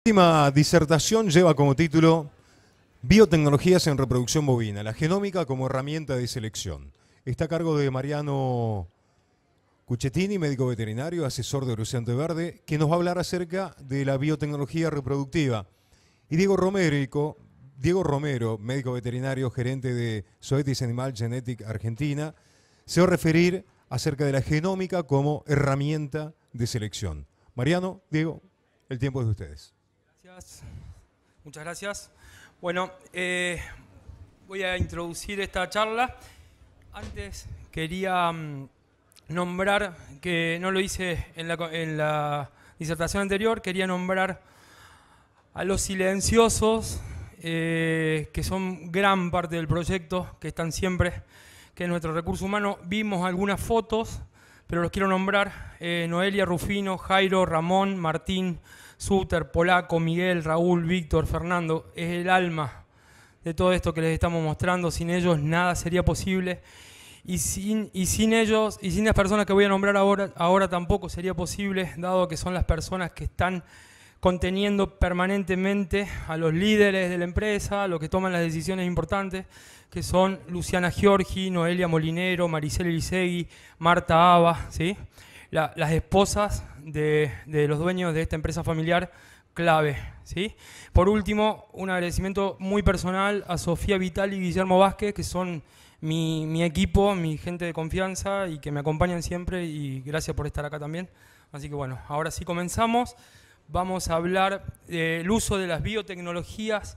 La última disertación lleva como título Biotecnologías en reproducción bovina, la genómica como herramienta de selección. Está a cargo de Mariano Cucchettini, médico veterinario, asesor de Horizonte Verde, que nos va a hablar acerca de la biotecnología reproductiva. Y Diego Romero, médico veterinario, gerente de Zoetis Animal Genetic Argentina, se va a referir acerca de la genómica como herramienta de selección. Mariano, Diego, el tiempo es de ustedes. Gracias. Muchas gracias. Bueno, voy a introducir esta charla. Antes quería nombrar, que no lo hice en la disertación anterior, quería nombrar a los silenciosos, que son gran parte del proyecto, que están siempre, que es nuestro recurso humano. Vimos algunas fotos, pero los quiero nombrar. Noelia, Rufino, Jairo, Ramón, Martín, Suter, Polaco, Miguel, Raúl, Víctor, Fernando. Es el alma de todo esto que les estamos mostrando. Sin ellos nada sería posible. Y sin ellos, y sin las personas que voy a nombrar ahora tampoco sería posible, dado que son las personas que están conteniendo permanentemente a los líderes de la empresa, a los que toman las decisiones importantes, que son Luciana Giorgi, Noelia Molinero, Maricel Elisegui, Marta Aba, ¿sí? Las esposas de los dueños de esta empresa familiar clave, ¿sí? Por último, un agradecimiento muy personal a Sofía Vital y Guillermo Vázquez, que son mi equipo, mi gente de confianza y que me acompañan siempre, y gracias por estar acá también. Así que bueno, ahora sí comenzamos. Vamos a hablar del uso de las biotecnologías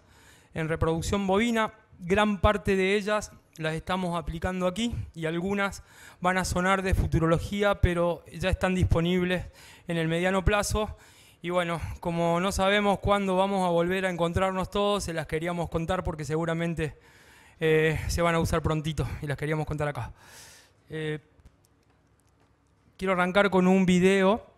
en reproducción bovina. Gran parte de ellas las estamos aplicando aquí y algunas van a sonar de futurología, pero ya están disponibles en el mediano plazo. Y bueno, como no sabemos cuándo vamos a volver a encontrarnos todos, se las queríamos contar porque seguramente se van a usar prontito y las queríamos contar acá. Quiero arrancar con un video.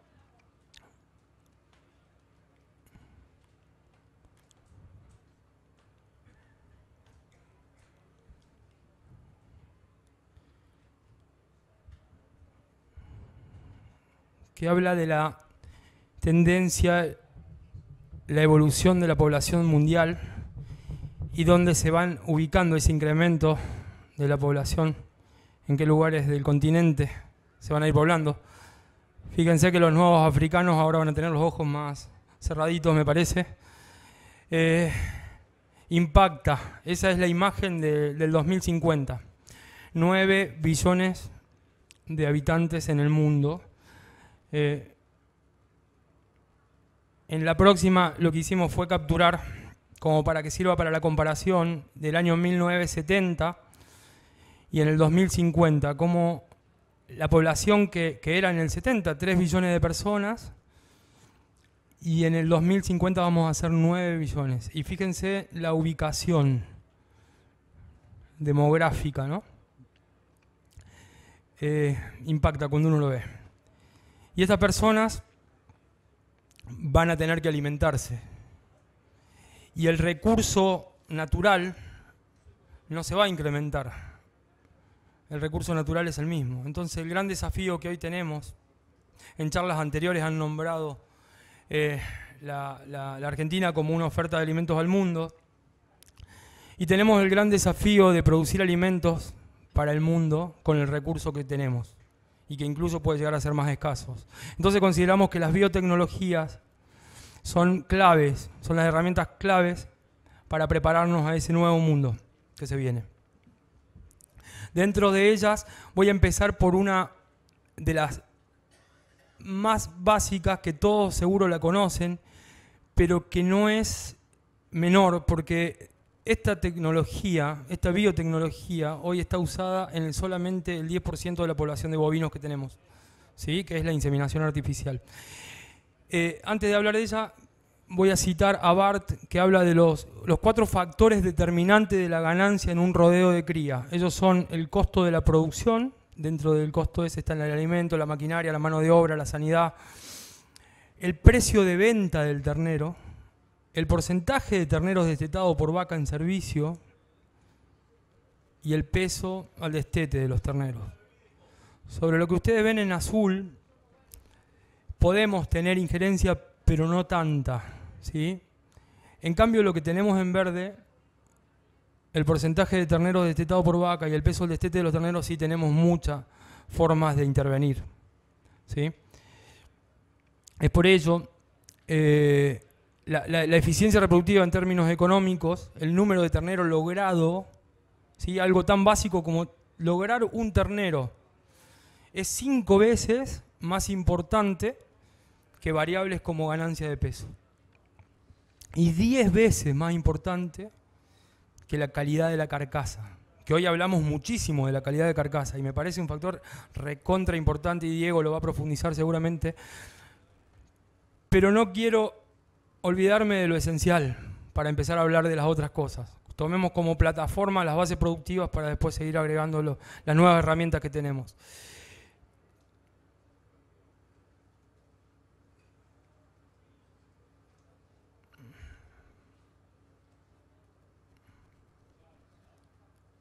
Que habla de la tendencia, la evolución de la población mundial y dónde se van ubicando ese incremento de la población, en qué lugares del continente se van a ir poblando. Fíjense que los nuevos africanos ahora van a tener los ojos más cerraditos, me parece. Impacta, esa es la imagen del 2050. 9 billones de habitantes en el mundo. En la próxima lo que hicimos fue capturar, como para que sirva para la comparación, del año 1970 y en el 2050, como la población que era en el 70, 3 billones de personas, y en el 2050 vamos a ser 9 billones. Y fíjense la ubicación demográfica, ¿no? Impacta cuando uno lo ve. Y estas personas van a tener que alimentarse. Y el recurso natural no se va a incrementar. El recurso natural es el mismo. Entonces el gran desafío que hoy tenemos, en charlas anteriores han nombrado la Argentina como una oferta de alimentos al mundo. Y tenemos el gran desafío de producir alimentos para el mundo con el recurso que tenemos, y que incluso puede llegar a ser más escasos. Entonces consideramos que las biotecnologías son claves, son las herramientas claves para prepararnos a ese nuevo mundo que se viene. Dentro de ellas voy a empezar por una de las más básicas, que todos seguro la conocen, pero que no es menor, porque esta tecnología, esta biotecnología, hoy está usada en solamente el 10% de la población de bovinos que tenemos, ¿sí? Que es la inseminación artificial. Antes de hablar de ella, voy a citar a Bart, que habla de los 4 factores determinantes de la ganancia en un rodeo de cría. Ellos son el costo de la producción, dentro del costo ese está el alimento, la maquinaria, la mano de obra, la sanidad, el precio de venta del ternero, el porcentaje de terneros destetados por vaca en servicio y el peso al destete de los terneros. Sobre lo que ustedes ven en azul, podemos tener injerencia, pero no tanta, ¿sí? En cambio, lo que tenemos en verde, el porcentaje de terneros destetados por vaca y el peso del destete de los terneros, sí tenemos muchas formas de intervenir, ¿sí? Es por ello, la eficiencia reproductiva en términos económicos, el número de terneros logrado, ¿sí? Algo tan básico como lograr un ternero, es 5 veces más importante que variables como ganancia de peso. Y 10 veces más importante que la calidad de la carcasa. Que hoy hablamos muchísimo de la calidad de carcasa y me parece un factor recontra importante y Diego lo va a profundizar seguramente. Pero no quiero olvidarme de lo esencial para empezar a hablar de las otras cosas. Tomemos como plataforma las bases productivas para después seguir agregando las nuevas herramientas que tenemos.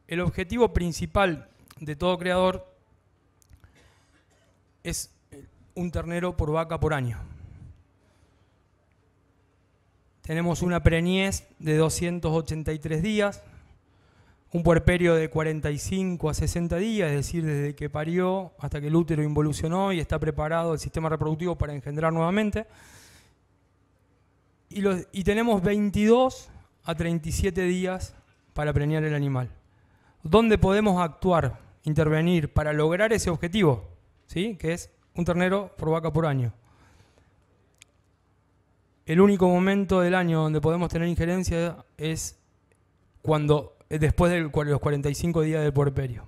El objetivo principal de todo creador es un ternero por vaca por año. Tenemos una preñez de 283 días, un puerperio de 45 a 60 días, es decir, desde que parió hasta que el útero involucionó y está preparado el sistema reproductivo para engendrar nuevamente. Y tenemos 22 a 37 días para preñar el animal. ¿Dónde podemos actuar, intervenir para lograr ese objetivo? ¿Sí? Que es un ternero por vaca por año. El único momento del año donde podemos tener injerencia es después de los 45 días del puerperio.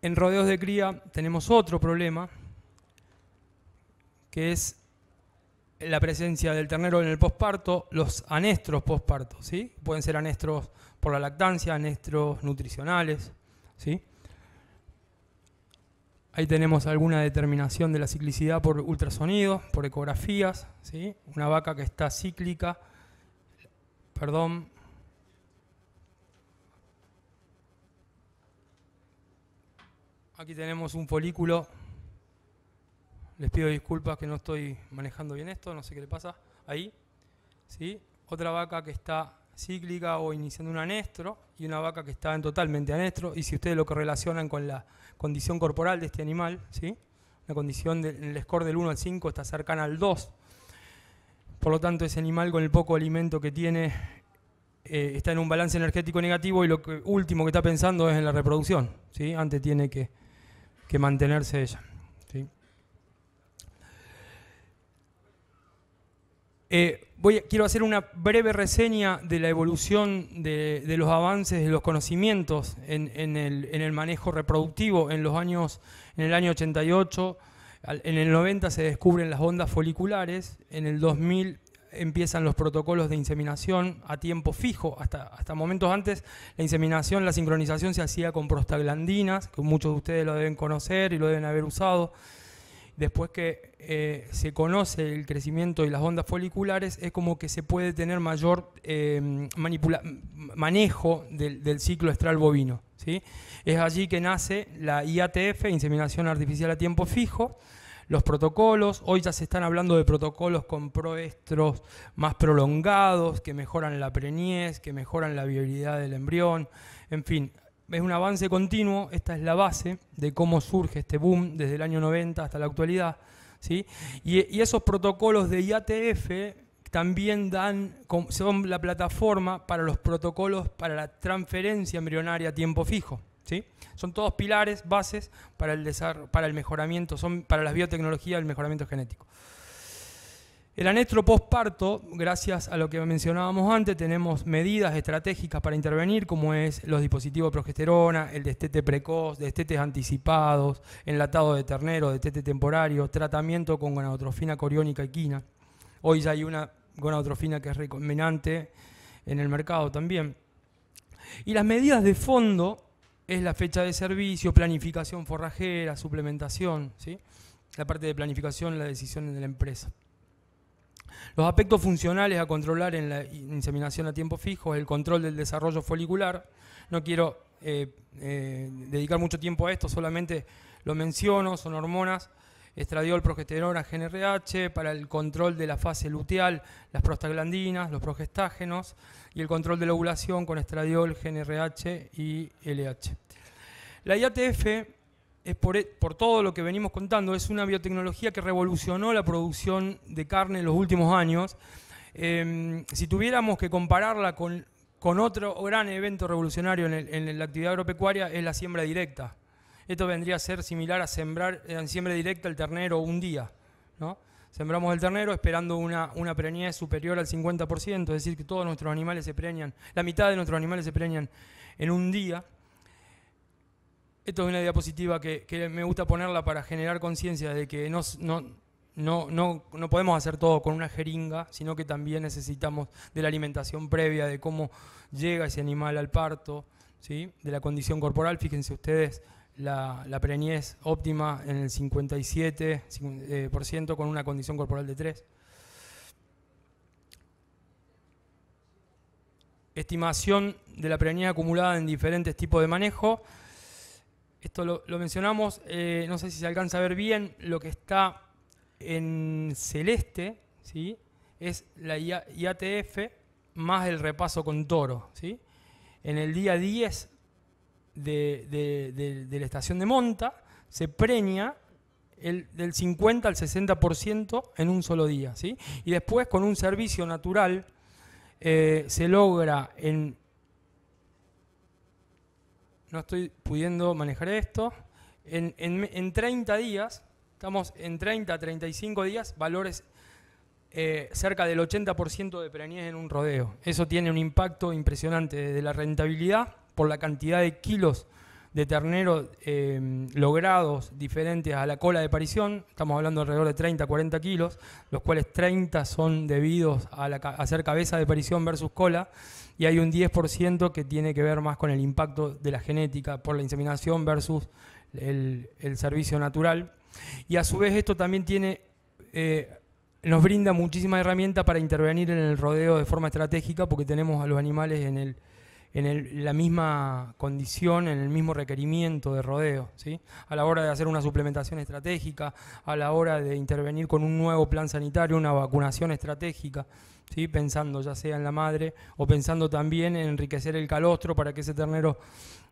En rodeos de cría tenemos otro problema, que es la presencia del ternero en el posparto, los anestros posparto, ¿sí? Pueden ser anestros por la lactancia, anestros nutricionales, ¿sí? Ahí tenemos alguna determinación de la ciclicidad por ultrasonido, por ecografías, ¿sí? Una vaca que está cíclica, perdón. Aquí tenemos un folículo. Les pido disculpas que no estoy manejando bien esto, no sé qué le pasa. Ahí, ¿sí? Otra vaca que está cíclica o iniciando un anestro y una vaca que está en totalmente anestro. Y si ustedes lo correlacionan con la condición corporal de este animal, ¿sí? Una condición en el score del 1 al 5 está cercana al 2. Por lo tanto, ese animal con el poco alimento que tiene está en un balance energético negativo y lo último que está pensando es en la reproducción, ¿sí? Antes tiene que mantenerse ella, ¿sí? Quiero hacer una breve reseña de la evolución de los avances de los conocimientos en el manejo reproductivo en el año 88, en el 90 se descubren las ondas foliculares, en el 2000 empiezan los protocolos de inseminación a tiempo fijo, hasta momentos antes la inseminación, la sincronización se hacía con prostaglandinas, que muchos de ustedes lo deben conocer y lo deben haber usado. Después que se conoce el crecimiento y las ondas foliculares, es como que se puede tener mayor manejo del ciclo estral bovino, ¿sí? Es allí que nace la IATF, inseminación artificial a tiempo fijo, los protocolos. Hoy ya se están hablando de protocolos con proestros más prolongados, que mejoran la preñez, que mejoran la viabilidad del embrión, en fin. Es un avance continuo, esta es la base de cómo surge este boom desde el año 90 hasta la actualidad, ¿sí? Y esos protocolos de IATF también son la plataforma para los protocolos para la transferencia embrionaria a tiempo fijo, ¿sí? Son todos pilares, bases para el mejoramiento, son para las biotecnologías el mejoramiento genético. El anestro postparto, gracias a lo que mencionábamos antes, tenemos medidas estratégicas para intervenir, como es los dispositivos de progesterona, el destete precoz, destetes anticipados, enlatado de ternero, destete temporario, tratamiento con gonadotrofina coriónica equina. Hoy ya hay una gonadotrofina que es recombinante en el mercado también. Y las medidas de fondo es la fecha de servicio, planificación forrajera, suplementación, ¿sí? La parte de planificación, la decisión de la empresa. Los aspectos funcionales a controlar en la inseminación a tiempo fijo es el control del desarrollo folicular. No quiero dedicar mucho tiempo a esto, solamente lo menciono, son hormonas, estradiol, progesterona, GnRH, para el control de la fase luteal, las prostaglandinas, los progestágenos, y el control de la ovulación con estradiol, GnRH y LH. La IATF, es por todo lo que venimos contando, es una biotecnología que revolucionó la producción de carne en los últimos años. Si tuviéramos que compararla con otro gran evento revolucionario en la actividad agropecuaria, es la siembra directa. Esto vendría a ser similar a sembrar en siembra directa el ternero un día, ¿no? Sembramos el ternero esperando una preñez superior al 50%, es decir, que todos nuestros animales se preñan, la mitad de nuestros animales se preñan en un día. Esto es una diapositiva que me gusta ponerla para generar conciencia de que no podemos hacer todo con una jeringa, sino que también necesitamos de la alimentación previa, de cómo llega ese animal al parto, ¿sí? De la condición corporal. Fíjense ustedes, la preñez óptima en el 57% con una condición corporal de 3. Estimación de la preñez acumulada en diferentes tipos de manejo. Esto lo mencionamos, no sé si se alcanza a ver bien, lo que está en celeste, ¿sí? Es la IATF más el repaso con toro, ¿sí? En el día 10 de la estación de monta se preña del 50 al 60% en un solo día, ¿sí? Y después con un servicio natural se logra no estoy pudiendo manejar esto, en 30 días, estamos en 30 a 35 días, valores cerca del 80% de preñez en un rodeo. Eso tiene un impacto impresionante de la rentabilidad por la cantidad de kilos de ternero logrados diferentes a la cola de parición. Estamos hablando alrededor de 30 a 40 kilos, los cuales 30 son debidos a hacer cabeza de parición versus cola, y hay un 10% que tiene que ver más con el impacto de la genética por la inseminación versus el servicio natural. Y a su vez esto también nos brinda muchísimas herramientas para intervenir en el rodeo de forma estratégica, porque tenemos a los animales en la misma condición, en el mismo requerimiento de rodeo, ¿sí? A la hora de hacer una suplementación estratégica, a la hora de intervenir con un nuevo plan sanitario, una vacunación estratégica, ¿sí? Pensando ya sea en la madre o pensando también en enriquecer el calostro para que ese ternero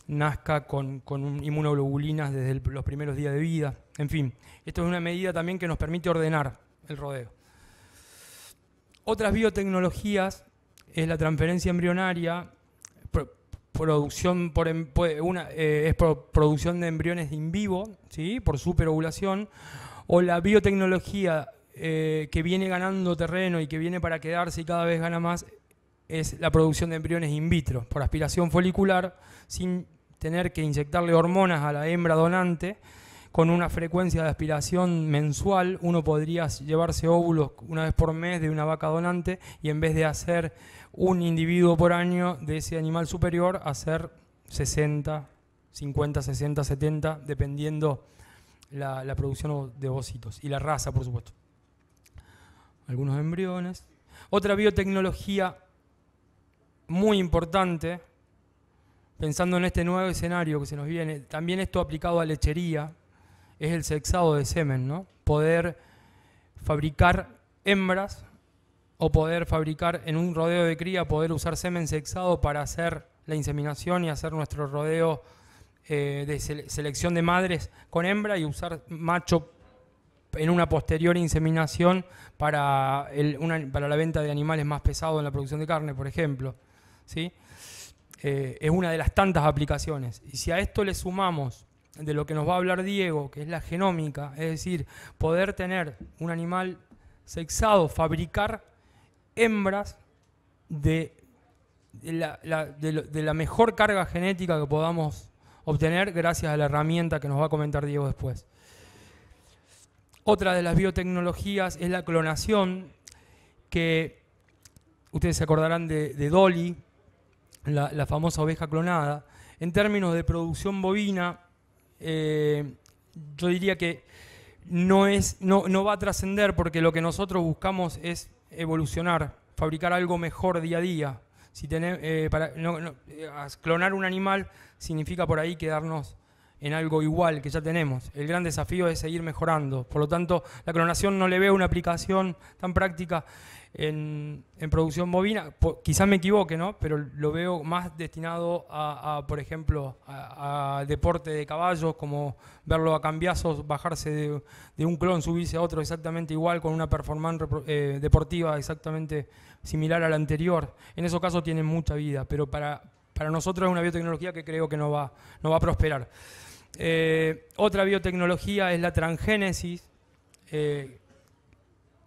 nazca con inmunoglobulinas desde los primeros días de vida. En fin, esto es una medida también que nos permite ordenar el rodeo. Otras biotecnologías es la transferencia embrionaria, producción producción de embriones in vivo, ¿sí? Por superovulación, o la biotecnología que viene ganando terreno y que viene para quedarse y cada vez gana más, es la producción de embriones in vitro, por aspiración folicular, sin tener que inyectarle hormonas a la hembra donante. Con una frecuencia de aspiración mensual, uno podría llevarse óvulos una vez por mes de una vaca donante, y en vez de hacer un individuo por año de ese animal superior, hacer 60, 50, 60, 70, dependiendo la producción de ovocitos y la raza, por supuesto. Algunos embriones. Otra biotecnología muy importante, pensando en este nuevo escenario que se nos viene, también esto aplicado a lechería, es el sexado de semen, ¿no? Poder fabricar hembras o poder fabricar en un rodeo de cría, poder usar semen sexado para hacer la inseminación y hacer nuestro rodeo de selección de madres con hembra, y usar macho en una posterior inseminación para la venta de animales más pesados en la producción de carne, por ejemplo, ¿sí? Es una de las tantas aplicaciones. Y si a esto le sumamos de lo que nos va a hablar Diego, que es la genómica, es decir, poder tener un animal sexado, fabricar hembras de la mejor carga genética que podamos obtener gracias a la herramienta que nos va a comentar Diego después. Otra de las biotecnologías es la clonación, que ustedes se acordarán de Dolly, la famosa oveja clonada. En términos de producción bovina, yo diría que no va a trascender, porque lo que nosotros buscamos es evolucionar, fabricar algo mejor día a día, Clonar un animal significa por ahí quedarnos en algo igual que ya tenemos. El gran desafío es seguir mejorando. Por lo tanto, la clonación no le veo una aplicación tan práctica en producción bovina. Quizás me equivoque, ¿no? Pero lo veo más destinado por ejemplo, a deporte de caballos, como verlo a cambiazos, bajarse de un clon, subirse a otro exactamente igual, con una performance deportiva exactamente similar a la anterior. En esos casos tienen mucha vida, pero para nosotros es una biotecnología que creo que no va a prosperar. Otra biotecnología es la transgénesis,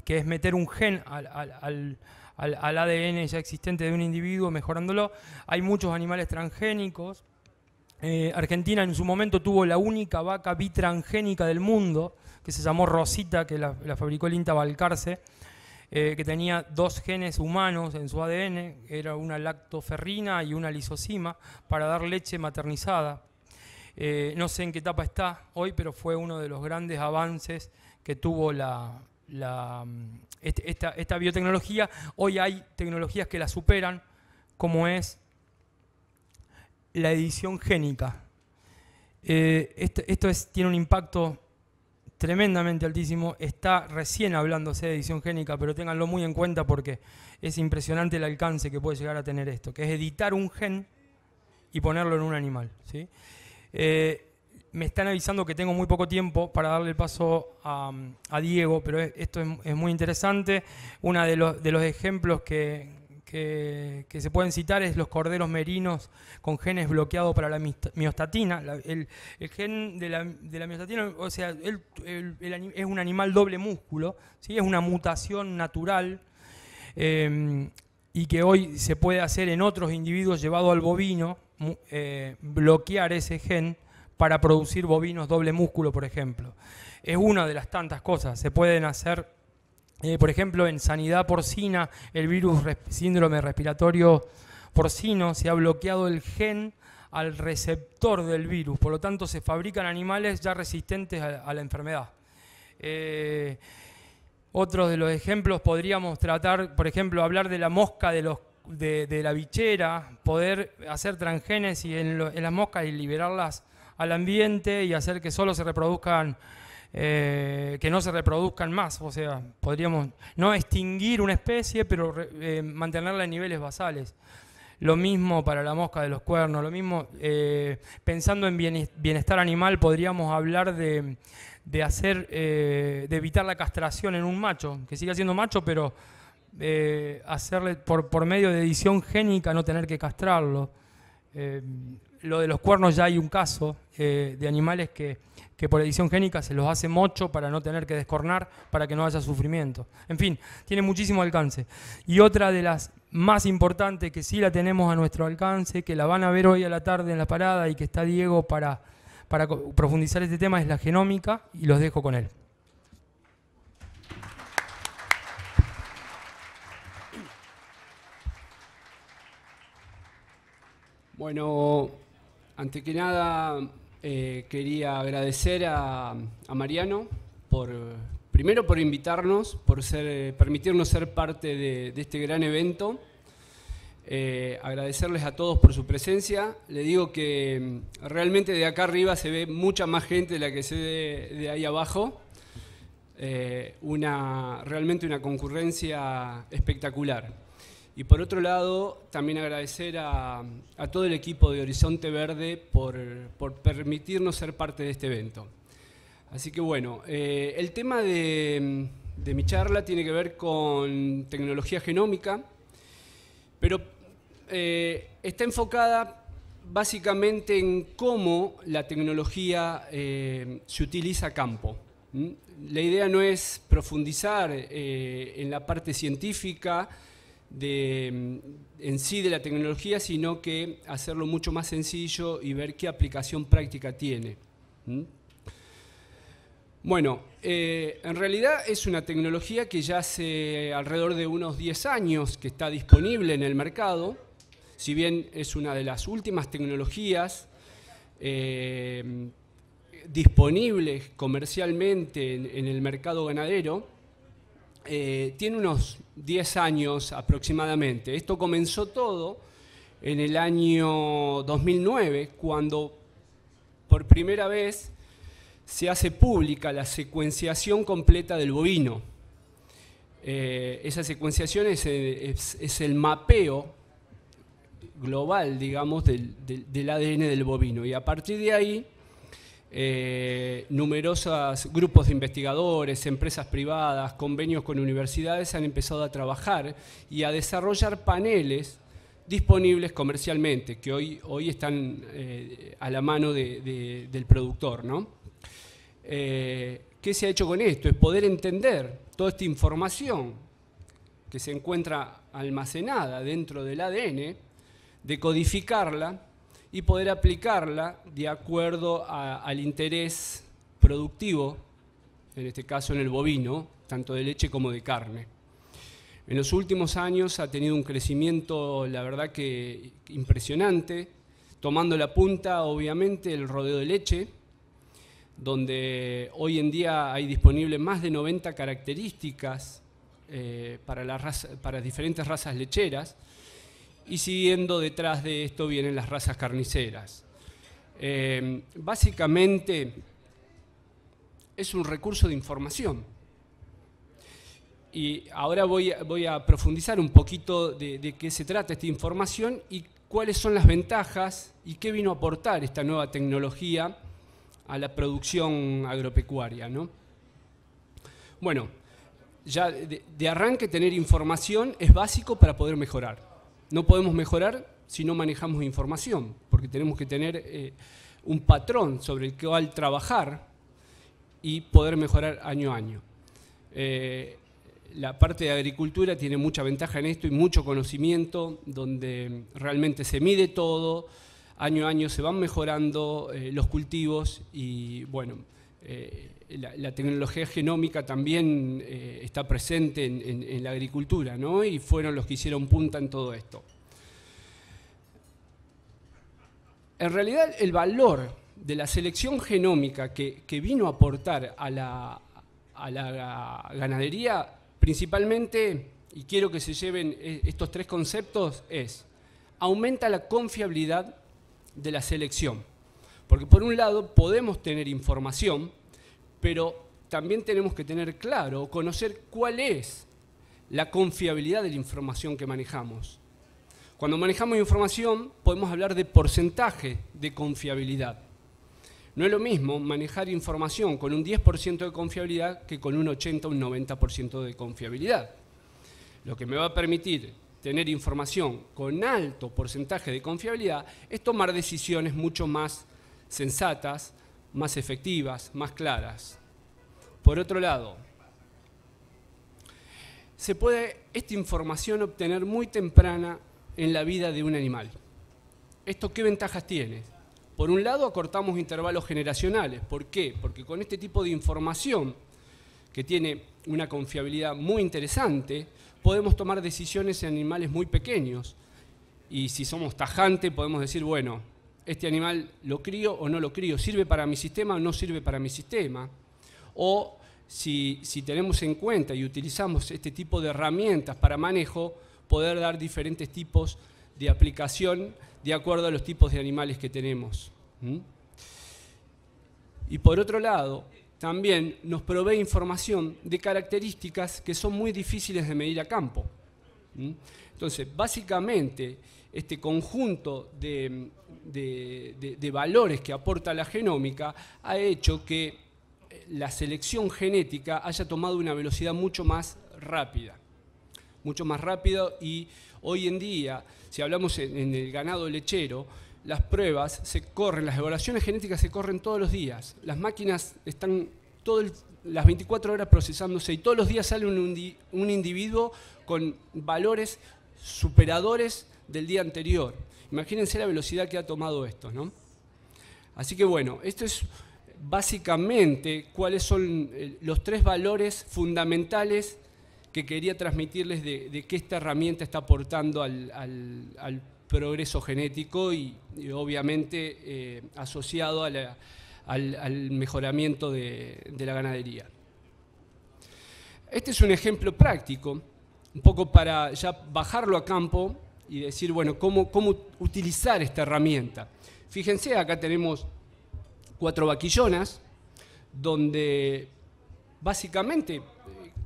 que es meter un gen al ADN ya existente de un individuo, mejorándolo. Hay muchos animales transgénicos. Argentina en su momento tuvo la única vaca bitransgénica del mundo, que se llamó Rosita, que la fabricó el INTA Balcarce, que tenía 2 genes humanos en su ADN, era una lactoferrina y una lisozima, para dar leche maternizada. No sé en qué etapa está hoy, pero fue uno de los grandes avances que tuvo esta biotecnología. Hoy hay tecnologías que la superan, como es la edición génica. Esto tiene un impacto tremendamente altísimo. Está recién hablándose de edición génica, pero ténganlo muy en cuenta porque es impresionante el alcance que puede llegar a tener esto, que es editar un gen y ponerlo en un animal, ¿sí? Me están avisando que tengo muy poco tiempo para darle el paso a Diego, pero esto es muy interesante. Uno de los ejemplos que se pueden citar es los corderos merinos con genes bloqueados para la miostatina. El gen de la miostatina, o sea, es un animal doble músculo, ¿sí? Es una mutación natural y que hoy se puede hacer en otros individuos llevado al bovino, bloquear ese gen para producir bovinos doble músculo, por ejemplo. Es una de las tantas cosas. Se pueden hacer, por ejemplo, en sanidad porcina, el virus síndrome respiratorio porcino, se ha bloqueado el gen al receptor del virus, por lo tanto se fabrican animales ya resistentes a la enfermedad. Otros de los ejemplos podríamos tratar, por ejemplo, hablar de la mosca de la bichera, poder hacer transgénesis en las moscas y liberarlas al ambiente y hacer que solo se reproduzcan, que no se reproduzcan más. O sea, podríamos no extinguir una especie, pero mantenerla en niveles basales. Lo mismo para la mosca de los cuernos, lo mismo, pensando en bienestar animal, podríamos hablar de evitar la castración en un macho, que siga siendo macho, pero hacerle por medio de edición génica no tener que castrarlo. Lo de los cuernos, ya hay un caso de animales que por edición génica se los hace mocho para no tener que descornar, para que no haya sufrimiento. En fin, tiene muchísimo alcance. Y otra de las más importantes, que sí la tenemos a nuestro alcance, que la van a ver hoy a la tarde en la parada y que está Diego para profundizar este tema, es la genómica, y los dejo con él. Bueno, antes que nada quería agradecer a Mariano primero por invitarnos, por permitirnos ser parte de este gran evento. Agradecerles a todos por su presencia. Le digo que realmente de acá arriba se ve mucha más gente de la que se ve de ahí abajo. Realmente una concurrencia espectacular. Y por otro lado, también agradecer a todo el equipo de Horizonte Verde por permitirnos ser parte de este evento. Así que bueno, el tema de mi charla tiene que ver con tecnología genómica, pero está enfocada básicamente en cómo la tecnología se utiliza a campo. La idea no es profundizar en la parte científica en sí de la tecnología, sino que hacerlo mucho más sencillo y ver qué aplicación práctica tiene. Bueno, en realidad es una tecnología que ya hace alrededor de unos 10 años que está disponible en el mercado, si bien es una de las últimas tecnologías disponibles comercialmente en el mercado ganadero. tiene unos 10 años aproximadamente. Esto comenzó todo en el año 2009, cuando por primera vez se hace pública la secuenciación completa del bovino. Esa secuenciación es el mapeo global, digamos, del ADN del bovino. Y a partir de ahí, numerosos grupos de investigadores, empresas privadas, convenios con universidades han empezado a trabajar y a desarrollar paneles disponibles comercialmente, que hoy están a la mano del productor, ¿no? ¿Qué se ha hecho con esto? Es poder entender toda esta información que se encuentra almacenada dentro del ADN, decodificarla y poder aplicarla de acuerdo al interés productivo, en este caso en el bovino, tanto de leche como de carne. En los últimos años ha tenido un crecimiento, la verdad que impresionante, tomando la punta, obviamente, el rodeo de leche, donde hoy en día hay disponibles más de 90 características para diferentes razas lecheras, y siguiendo detrás de esto vienen las razas carniceras. Básicamente es un recurso de información. Y ahora voy a profundizar un poquito de qué se trata esta información y cuáles son las ventajas y qué vino a aportar esta nueva tecnología a la producción agropecuaria, ¿no? Bueno, ya de arranque tener información es básico para poder mejorar. No podemos mejorar si no manejamos información, porque tenemos que tener un patrón sobre el cual trabajar y poder mejorar año a año. La parte de agricultura tiene mucha ventaja en esto y mucho conocimiento, donde realmente se mide todo, año a año se van mejorando los cultivos y bueno, la tecnología genómica también está presente en la agricultura, ¿no? Y fueron los que hicieron punta en todo esto. En realidad, el valor de la selección genómica que vino a aportar a la ganadería, principalmente, y quiero que se lleven estos tres conceptos, es: aumenta la confiabilidad de la selección. Porque por un lado podemos tener información, pero también tenemos que tener claro o conocer cuál es la confiabilidad de la información que manejamos. Cuando manejamos información podemos hablar de porcentaje de confiabilidad. No es lo mismo manejar información con un 10% de confiabilidad que con un 80 o un 90% de confiabilidad. Lo que me va a permitir tener información con alto porcentaje de confiabilidad es tomar decisiones mucho más sensatas, más efectivas, más claras. Por otro lado, se puede esta información obtener muy temprana en la vida de un animal. ¿Esto qué ventajas tiene? Por un lado, acortamos intervalos generacionales. ¿Por qué? Porque con este tipo de información, que tiene una confiabilidad muy interesante, podemos tomar decisiones en animales muy pequeños. Y si somos tajantes, podemos decir, bueno, este animal lo crío o no lo crío, ¿sirve para mi sistema o no sirve para mi sistema? O si tenemos en cuenta y utilizamos este tipo de herramientas para manejo, poder dar diferentes tipos de aplicación de acuerdo a los tipos de animales que tenemos. Y por otro lado, también nos provee información de características que son muy difíciles de medir a campo. Entonces, básicamente, este conjunto de valores que aporta la genómica ha hecho que la selección genética haya tomado una velocidad mucho más rápida. Y hoy en día, si hablamos en el ganado lechero, las pruebas se corren, las evaluaciones genéticas se corren todos los días. Las máquinas están las 24 horas procesándose y todos los días sale un individuo con valores superadores del día anterior. Imagínense la velocidad que ha tomado esto, ¿no? Así que bueno, esto es básicamente cuáles son los tres valores fundamentales que quería transmitirles de qué esta herramienta está aportando al progreso genético y obviamente asociado al mejoramiento de la ganadería. Este es un ejemplo práctico, un poco para ya bajarlo a campo y decir, bueno, cómo utilizar esta herramienta. Fíjense, acá tenemos 4 vaquillonas, donde básicamente,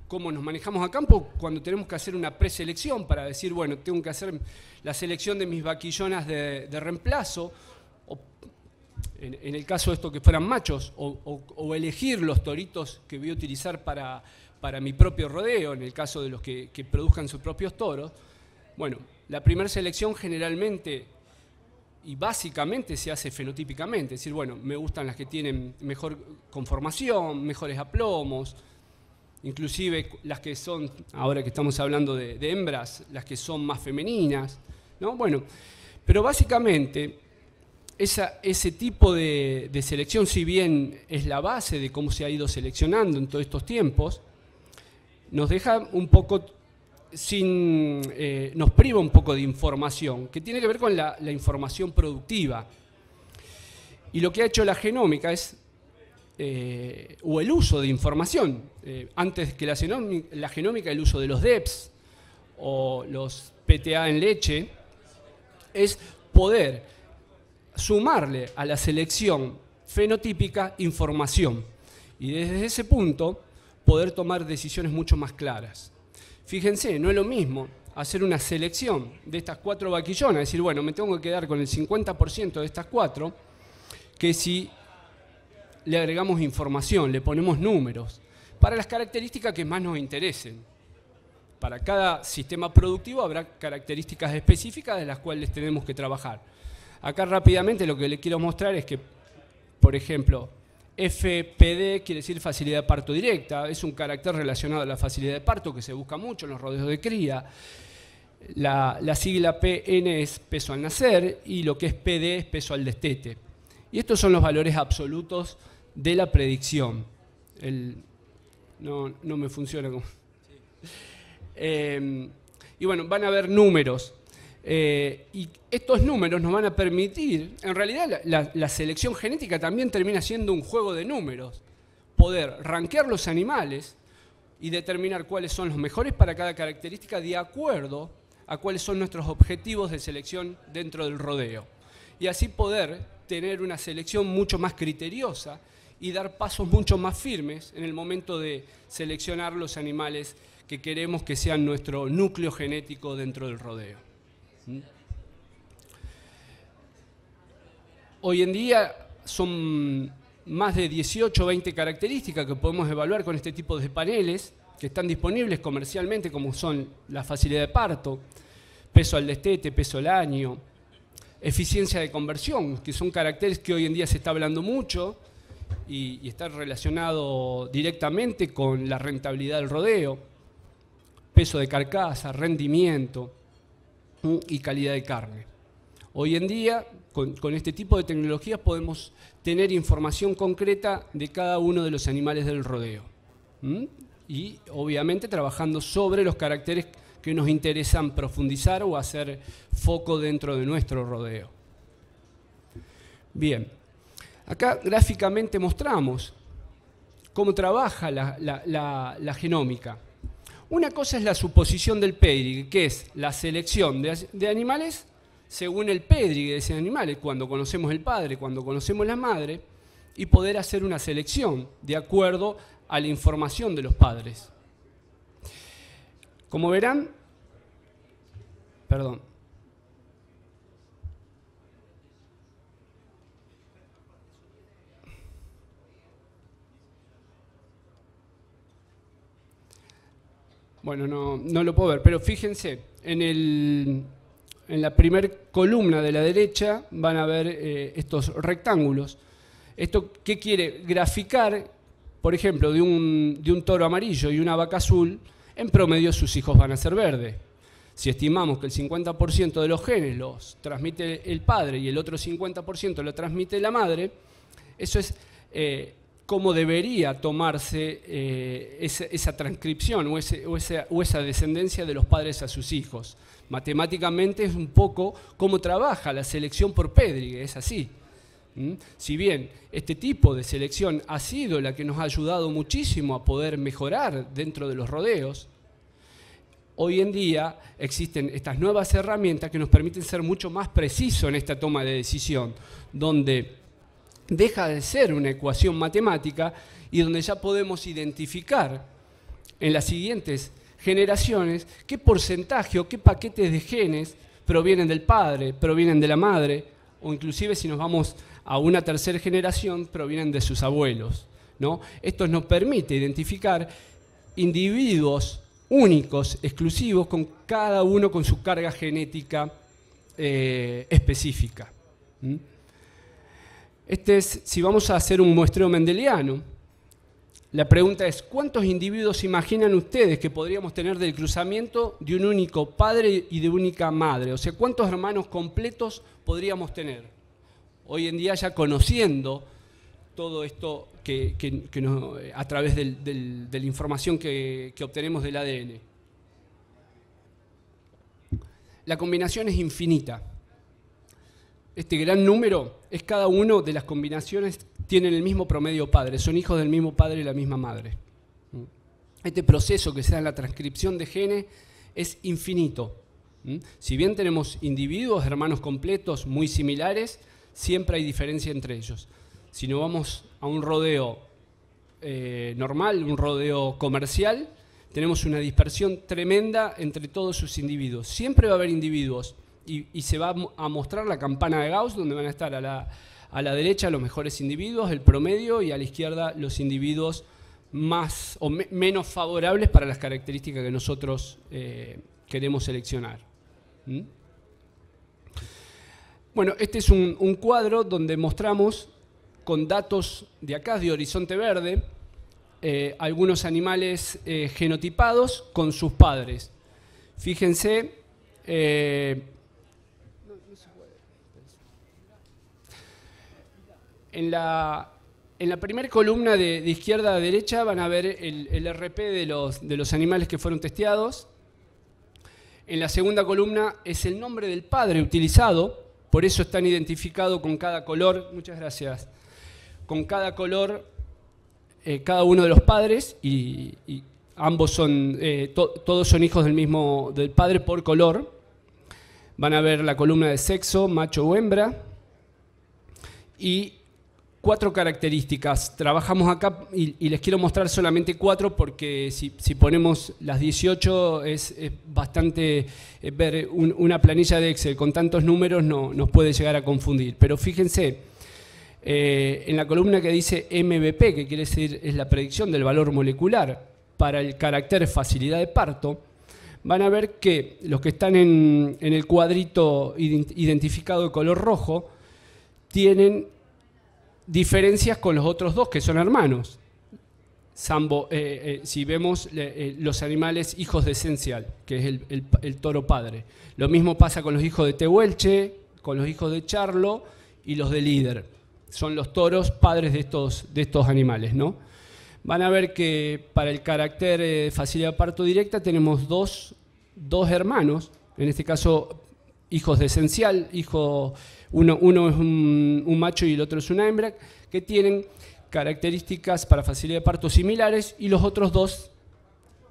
cómo nos manejamos a campo cuando tenemos que hacer una preselección para decir, bueno, tengo que hacer la selección de mis vaquillonas de reemplazo, o en el caso de esto que fueran machos, o elegir los toritos que voy a utilizar para mi propio rodeo, en el caso de los que produzcan sus propios toros. Bueno, la primera selección generalmente y básicamente se hace fenotípicamente, es decir, bueno, me gustan las que tienen mejor conformación, mejores aplomos, inclusive las que son, ahora que estamos hablando de hembras, las que son más femeninas, ¿no? Bueno, pero básicamente ese tipo de selección, si bien es la base de cómo se ha ido seleccionando en todos estos tiempos, nos deja un poco nos priva un poco de información, que tiene que ver con la información productiva. Y lo que ha hecho la genómica es, o el uso de información, antes que la genómica, el uso de los DEPS o los PTA en leche, es poder sumarle a la selección fenotípica información. Y desde ese punto, poder tomar decisiones mucho más claras. Fíjense, no es lo mismo hacer una selección de estas 4 vaquillonas, decir, bueno, me tengo que quedar con el 50% de estas 4, que si le agregamos información, le ponemos números, para las características que más nos interesen. Para cada sistema productivo habrá características específicas de las cuales tenemos que trabajar. Acá rápidamente lo que les quiero mostrar es que, por ejemplo, FPD quiere decir facilidad de parto directa, es un carácter relacionado a la facilidad de parto que se busca mucho en los rodeos de cría. La sigla PN es peso al nacer y lo que es PD es peso al destete. Y estos son los valores absolutos de la predicción. No me funciona como... y bueno, van a haber números. Y estos números nos van a permitir, en realidad la selección genética también termina siendo un juego de números, poder rankear los animales y determinar cuáles son los mejores para cada característica de acuerdo a cuáles son nuestros objetivos de selección dentro del rodeo. Y así poder tener una selección mucho más criteriosa y dar pasos mucho más firmes en el momento de seleccionar los animales que queremos que sean nuestro núcleo genético dentro del rodeo. Hoy en día son más de 18 o 20 características que podemos evaluar con este tipo de paneles que están disponibles comercialmente, como son la facilidad de parto, peso al destete, peso al año, eficiencia de conversión, que son caracteres que hoy en día se está hablando mucho y está relacionado directamente con la rentabilidad del rodeo, peso de carcasa, rendimiento y calidad de carne. Hoy en día, con este tipo de tecnologías podemos tener información concreta de cada uno de los animales del rodeo. Y obviamente trabajando sobre los caracteres que nos interesan profundizar o hacer foco dentro de nuestro rodeo. Bien, acá gráficamente mostramos cómo trabaja la genómica. Una cosa es la suposición del pedigree, que es la selección de animales según el pedigree de ese animal, cuando conocemos el padre, cuando conocemos la madre, y poder hacer una selección de acuerdo a la información de los padres. Como verán, perdón. Bueno, no lo puedo ver, pero fíjense, en la primera columna de la derecha van a ver estos rectángulos. ¿Esto qué quiere? Graficar, por ejemplo, de un toro amarillo y una vaca azul, en promedio sus hijos van a ser verdes. Si estimamos que el 50% de los genes los transmite el padre y el otro 50% lo transmite la madre, eso es cómo debería tomarse esa transcripción o esa descendencia de los padres a sus hijos. Matemáticamente es un poco cómo trabaja la selección por pedigree, es así. Si bien este tipo de selección ha sido la que nos ha ayudado muchísimo a poder mejorar dentro de los rodeos, hoy en día existen estas nuevas herramientas que nos permiten ser mucho más precisos en esta toma de decisión, donde deja de ser una ecuación matemática y donde ya podemos identificar en las siguientes generaciones qué porcentaje o qué paquetes de genes provienen del padre, provienen de la madre, o inclusive si nos vamos a una tercera generación, provienen de sus abuelos, ¿no? Esto nos permite identificar individuos únicos, exclusivos, con cada uno con su carga genética específica. Si vamos a hacer un muestreo mendeliano, la pregunta es, ¿cuántos individuos imaginan ustedes que podríamos tener del cruzamiento de un único padre y de única madre? O sea, ¿cuántos hermanos completos podríamos tener? Hoy en día ya conociendo todo esto a través de la información que obtenemos del ADN. La combinación es infinita. Este gran número es cada una de las combinaciones tienen el mismo promedio padre, son hijos del mismo padre y la misma madre. Este proceso que se da en la transcripción de genes es infinito. Si bien tenemos individuos, hermanos completos muy similares, siempre hay diferencia entre ellos. Si no vamos a un rodeo normal, un rodeo comercial, tenemos una dispersión tremenda entre todos sus individuos. Siempre va a haber individuos y se va a mostrar la campana de Gauss, donde van a estar a la derecha los mejores individuos, el promedio, y a la izquierda los individuos más o menos favorables para las características que nosotros queremos seleccionar. Bueno, este es un cuadro donde mostramos con datos de acá, de Horizonte Verde, algunos animales genotipados con sus padres. Fíjense, en la primera columna de izquierda a derecha van a ver el RP de los animales que fueron testeados. En la segunda columna es el nombre del padre utilizado, por eso están identificados con cada color, muchas gracias, con cada color, cada uno de los padres, y ambos son, todos son hijos del padre por color. Van a ver la columna de sexo, macho o hembra, y 4 características. Trabajamos acá y les quiero mostrar solamente 4 porque si ponemos las 18 es bastante, ver una planilla de Excel con tantos números nos puede llegar a confundir. Pero fíjense, en la columna que dice MVP, que quiere decir es la predicción del valor molecular para el carácter facilidad de parto, van a ver que los que están en el cuadrito identificado de color rojo tienen diferencias con los otros dos, que son hermanos. Si vemos los animales hijos de Esencial, que es el toro padre. Lo mismo pasa con los hijos de Tehuelche, con los hijos de Charlo y los de Líder. Son los toros padres de estos animales, ¿no? Van a ver que para el carácter de facilidad de parto directa tenemos dos hermanos, en este caso hijos de Esencial, uno es un macho y el otro es una hembra, que tienen características para facilidad de parto similares, y los otros dos,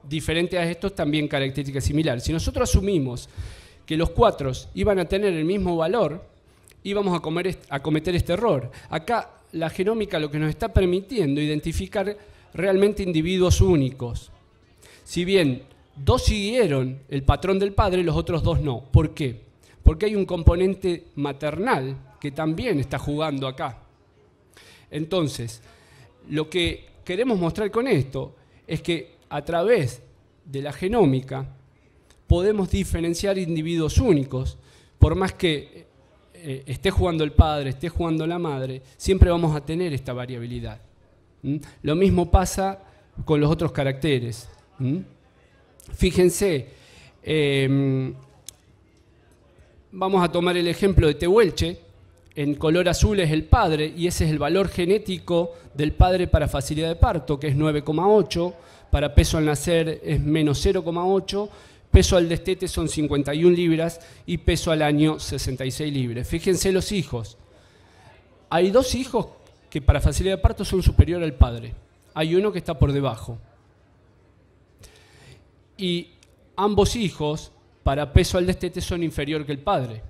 diferentes a estos, también características similares. Si nosotros asumimos que los 4 iban a tener el mismo valor, íbamos a cometer este error. Acá la genómica lo que nos está permitiendo identificar realmente individuos únicos. Si bien 2 siguieron el patrón del padre, los otros 2 no. ¿Por qué? Porque hay un componente maternal que también está jugando acá. Entonces, lo que queremos mostrar con esto es que a través de la genómica podemos diferenciar individuos únicos, por más que esté jugando el padre, esté jugando la madre, siempre vamos a tener esta variabilidad. Lo mismo pasa con los otros caracteres. Fíjense, vamos a tomar el ejemplo de Tehuelche. En color azul es el padre y ese es el valor genético del padre para facilidad de parto, que es 9,8, para peso al nacer es menos 0,8, peso al destete son 51 libras y peso al año 66 libras. Fíjense los hijos. Hay 2 hijos que para facilidad de parto son superiores al padre. Hay uno que está por debajo. Y ambos hijos, para peso al destete, son inferior que el padre.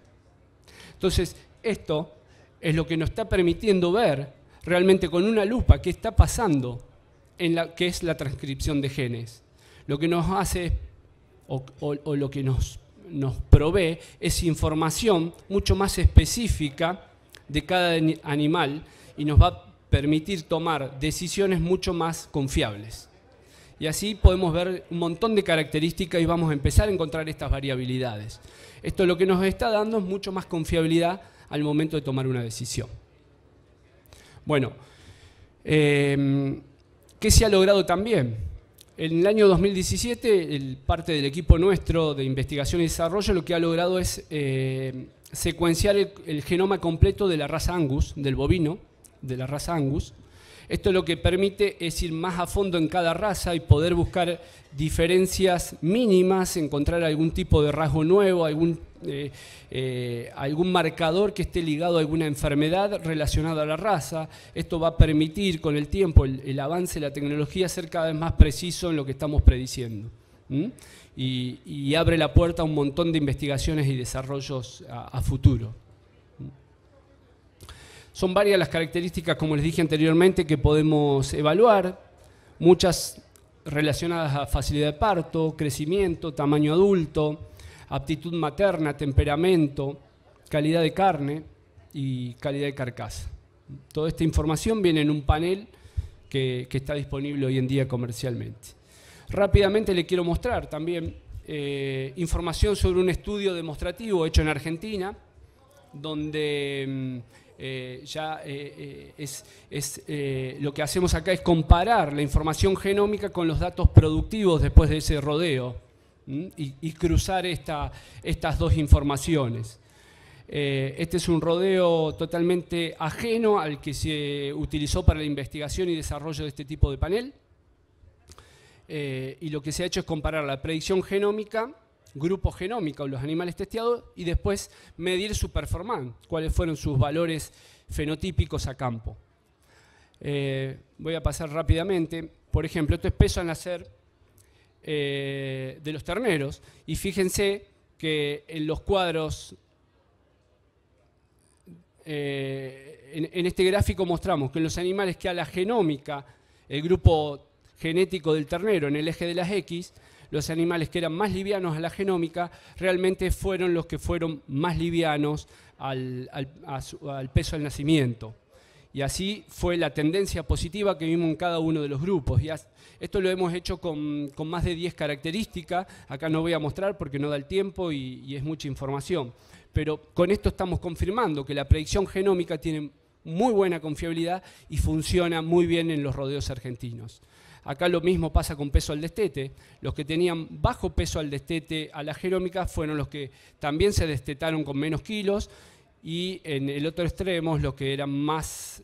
Entonces, esto es lo que nos está permitiendo ver realmente con una lupa qué está pasando en la que es la transcripción de genes. Lo que nos hace, o lo que nos provee, es información mucho más específica de cada animal y nos va a permitir tomar decisiones mucho más confiables. Y así podemos ver un montón de características y vamos a empezar a encontrar estas variabilidades. Esto lo que nos está dando es mucho más confiabilidad al momento de tomar una decisión. Bueno, ¿qué se ha logrado también? En el año 2017, parte del equipo nuestro de investigación y desarrollo lo que ha logrado es secuenciar el genoma completo de la raza Angus, del bovino, de la raza Angus. Esto lo que permite es ir más a fondo en cada raza y poder buscar diferencias mínimas, encontrar algún tipo de rasgo nuevo, algún marcador que esté ligado a alguna enfermedad relacionada a la raza. Esto va a permitir con el tiempo, el avance de la tecnología, ser cada vez más preciso en lo que estamos prediciendo. Y abre la puerta a un montón de investigaciones y desarrollos a futuro. Son varias las características, como les dije anteriormente, que podemos evaluar, muchas relacionadas a facilidad de parto, crecimiento, tamaño adulto, aptitud materna, temperamento, calidad de carne y calidad de carcasa. Toda esta información viene en un panel que está disponible hoy en día comercialmente. Rápidamente les quiero mostrar también información sobre un estudio demostrativo hecho en Argentina, donde lo que hacemos acá es comparar la información genómica con los datos productivos después de ese rodeo y cruzar estas 2 informaciones. Este es un rodeo totalmente ajeno al que se utilizó para la investigación y desarrollo de este tipo de panel. Y lo que se ha hecho es comparar la predicción genómica, grupo genómica o los animales testeados, y después medir su performance, cuáles fueron sus valores fenotípicos a campo. Voy a pasar rápidamente. Por ejemplo, esto es peso al nacer de los terneros, y fíjense que en los cuadros, en este gráfico mostramos que en los animales que a la genómica, el grupo genético del ternero en el eje de las X, los animales que eran más livianos a la genómica realmente fueron los que fueron más livianos al peso al nacimiento. Y así fue la tendencia positiva que vimos en cada uno de los grupos. Y esto lo hemos hecho con más de 10 características. Acá no voy a mostrar porque no da el tiempo y es mucha información. Pero con esto estamos confirmando que la predicción genómica tiene muy buena confiabilidad y funciona muy bien en los rodeos argentinos. Acá lo mismo pasa con peso al destete. Los que tenían bajo peso al destete a la genómica fueron los que también se destetaron con menos kilos, y en el otro extremo los que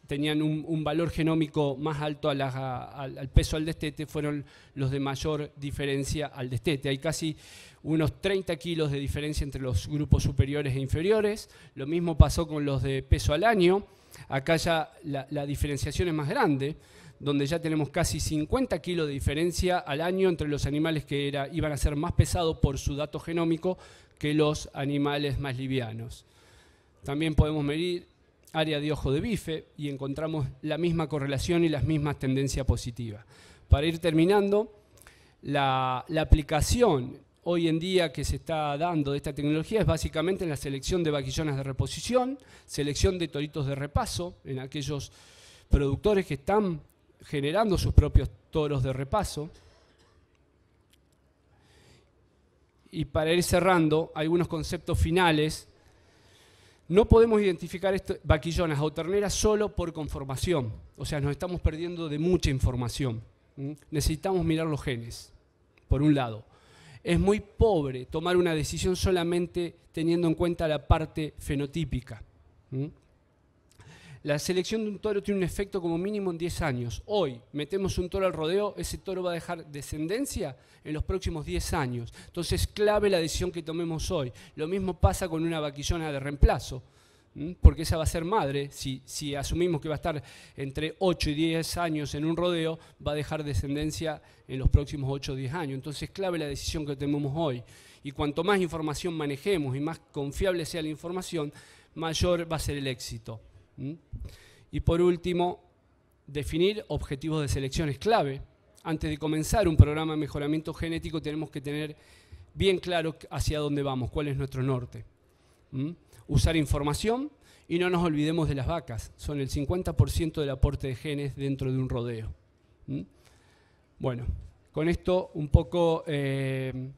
tenían un valor genómico más alto al peso al destete fueron los de mayor diferencia al destete. Hay casi unos 30 kilos de diferencia entre los grupos superiores e inferiores. Lo mismo pasó con los de peso al año. Acá ya la diferenciación es más grande, donde ya tenemos casi 50 kilos de diferencia al año entre los animales que iban a ser más pesados por su dato genómico que los animales más livianos. También podemos medir área de ojo de bife y encontramos la misma correlación y las mismas tendencias positivas. Para ir terminando, la aplicación hoy en día que se está dando de esta tecnología es básicamente en la selección de vaquillonas de reposición, selección de toritos de repaso en aquellos productores que están generando sus propios toros de repaso. Y para ir cerrando, algunos conceptos finales. No podemos identificar vaquillonas o terneras solo por conformación. O sea, nos estamos perdiendo de mucha información. Necesitamos mirar los genes, por un lado. Es muy pobre tomar una decisión solamente teniendo en cuenta la parte fenotípica. La selección de un toro tiene un efecto como mínimo en 10 años. Hoy metemos un toro al rodeo, ese toro va a dejar descendencia en los próximos 10 años. Entonces es clave la decisión que tomemos hoy. Lo mismo pasa con una vaquillona de reemplazo. porque esa va a ser madre. Si asumimos que va a estar entre 8 y 10 años en un rodeo, va a dejar descendencia en los próximos 8 o 10 años. Entonces es clave la decisión que tomemos hoy. Y cuanto más información manejemos y más confiable sea la información, mayor va a ser el éxito. Y por último, definir objetivos de selección es clave. Antes de comenzar un programa de mejoramiento genético tenemos que tener bien claro hacia dónde vamos, cuál es nuestro norte. Usar información y no nos olvidemos de las vacas. Son el 50% del aporte de genes dentro de un rodeo. Bueno, con esto un poco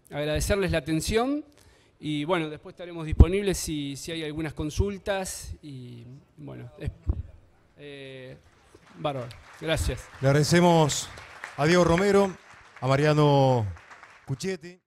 agradecerles la atención y bueno, después estaremos disponibles si hay algunas consultas y bueno, bárbaro. Gracias. Le agradecemos a Diego Romero, a Mariano Cuchetti.